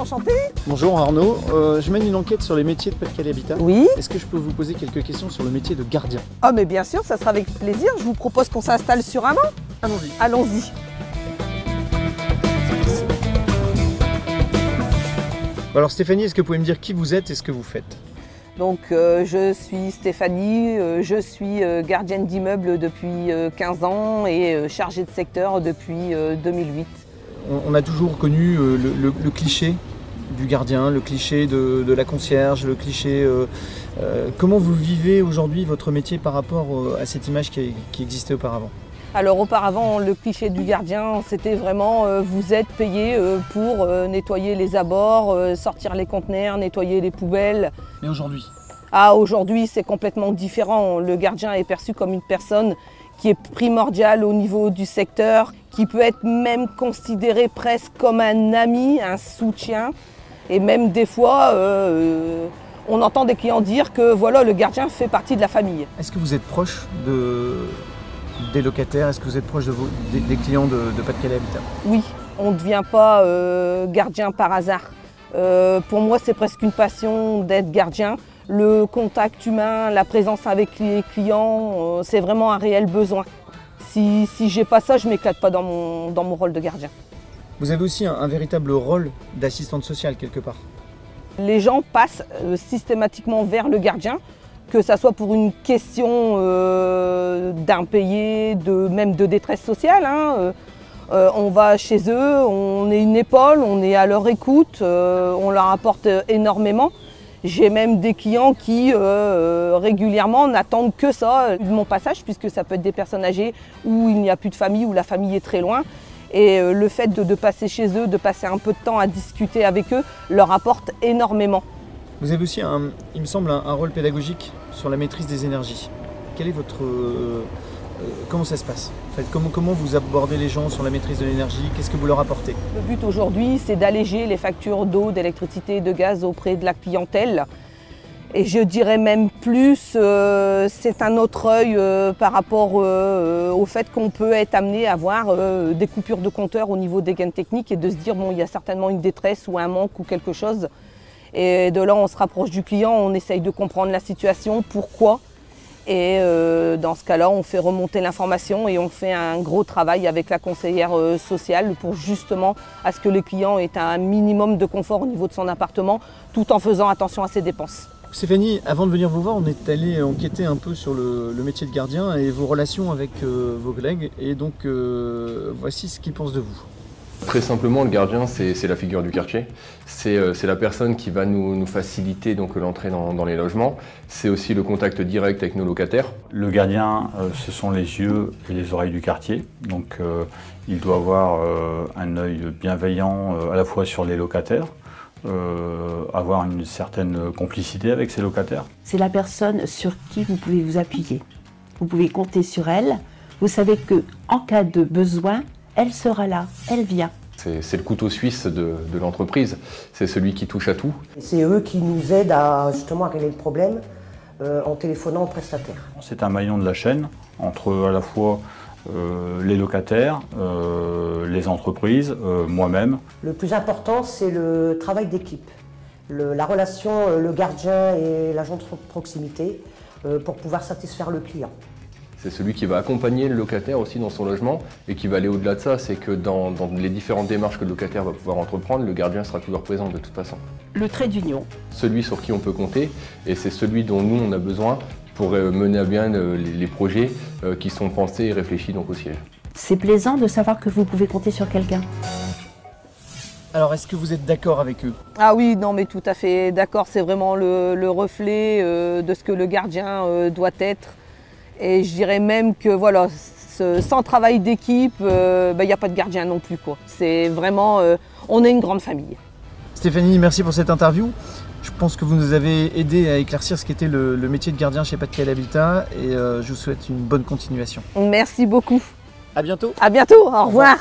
enchantée. Bonjour Arnaud, je mène une enquête sur les métiers de Pas-de-Calais Habitat. Oui. Est-ce que je peux vous poser quelques questions sur le métier de gardien? Ah mais bien sûr, ça sera avec plaisir. Je vous propose qu'on s'installe sur un banc. Allons-y. Allons-y. Alors Stéphanie, est-ce que vous pouvez me dire qui vous êtes et ce que vous faites? Donc je suis Stéphanie, je suis gardienne d'immeuble depuis 15 ans et chargée de secteur depuis 2008. On a toujours connu le cliché du gardien, le cliché de la concierge, le cliché... comment vous vivez aujourd'hui votre métier par rapport à cette image qui existait auparavant? Alors auparavant, le cliché du gardien, c'était vraiment vous êtes payé pour nettoyer les abords, sortir les conteneurs, nettoyer les poubelles. Mais aujourd'hui? Ah, aujourd'hui, c'est complètement différent. Le gardien est perçu comme une personne qui est primordiale au niveau du secteur, qui peut être même considéré presque comme un ami, un soutien. Et même des fois, on entend des clients dire que voilà, le gardien fait partie de la famille. Est-ce que vous êtes proche des locataires? Est-ce que vous êtes proche des clients de Pas-de-Calais Habitat? Oui, on ne devient pas gardien par hasard. Pour moi, c'est presque une passion d'être gardien. Le contact humain, la présence avec les clients, c'est vraiment un réel besoin. Si j'ai pas ça, je m'éclate pas dans mon rôle de gardien. Vous avez aussi un véritable rôle d'assistante sociale quelque part. Les gens passent systématiquement vers le gardien, que ça soit pour une question d'impayé, même de détresse sociale. On va chez eux, on est une épaule, on est à leur écoute, on leur apporte énormément. J'ai même des clients qui régulièrement n'attendent que ça de mon passage, puisque ça peut être des personnes âgées où il n'y a plus de famille, où la famille est très loin. Et le fait de passer chez eux, de passer un peu de temps à discuter avec eux, leur apporte énormément. Vous avez aussi, il me semble, un rôle pédagogique sur la maîtrise des énergies. Quel est votre... comment ça se passe en fait, comment vous abordez les gens sur la maîtrise de l'énergie? Qu'est-ce que vous leur apportez? Le but aujourd'hui, c'est d'alléger les factures d'eau, d'électricité et de gaz auprès de la clientèle. Et je dirais même plus, c'est un autre œil par rapport au fait qu'on peut être amené à avoir des coupures de compteur au niveau des gaines techniques et de se dire bon, il y a certainement une détresse ou un manque ou quelque chose. Et de là, on se rapproche du client, on essaye de comprendre la situation, pourquoi. Et dans ce cas-là, on fait remonter l'information et on fait un gros travail avec la conseillère sociale pour justement à ce que le client ait un minimum de confort au niveau de son appartement tout en faisant attention à ses dépenses. Stéphanie, avant de venir vous voir, on est allé enquêter un peu sur le métier de gardien et vos relations avec vos collègues. Et donc, voici ce qu'ils pensent de vous. Très simplement, le gardien, c'est la figure du quartier. C'est la personne qui va nous faciliter l'entrée dans les logements. C'est aussi le contact direct avec nos locataires. Le gardien, ce sont les yeux et les oreilles du quartier. Donc, il doit avoir un œil bienveillant à la fois sur les locataires, avoir une certaine complicité avec ses locataires. C'est la personne sur qui vous pouvez vous appuyer. Vous pouvez compter sur elle. Vous savez qu'en cas de besoin, elle sera là, elle vient. C'est le couteau suisse de l'entreprise, c'est celui qui touche à tout. C'est eux qui nous aident justement à régler le problème en téléphonant au prestataire. C'est un maillon de la chaîne entre à la fois les locataires, les entreprises, moi-même. Le plus important, c'est le travail d'équipe, la relation, le gardien et l'agent de proximité pour pouvoir satisfaire le client. C'est celui qui va accompagner le locataire aussi dans son logement et qui va aller au-delà de ça. C'est que dans les différentes démarches que le locataire va pouvoir entreprendre, le gardien sera toujours présent de toute façon. Le trait d'union. Celui sur qui on peut compter et c'est celui dont nous on a besoin pour mener à bien les projets qui sont pensés et réfléchis donc au siège. C'est plaisant de savoir que vous pouvez compter sur quelqu'un. Alors, est-ce que vous êtes d'accord avec eux? Ah oui, non mais tout à fait d'accord. C'est vraiment le reflet de ce que le gardien doit être. Et je dirais même que voilà, sans travail d'équipe, il n'y a pas de gardien non plus, quoi. C'est vraiment, on est une grande famille. Stéphanie, merci pour cette interview. Je pense que vous nous avez aidé à éclaircir ce qu'était le métier de gardien chez Pas-de-Calais Habitat et je vous souhaite une bonne continuation. Merci beaucoup. À bientôt. À bientôt, au revoir.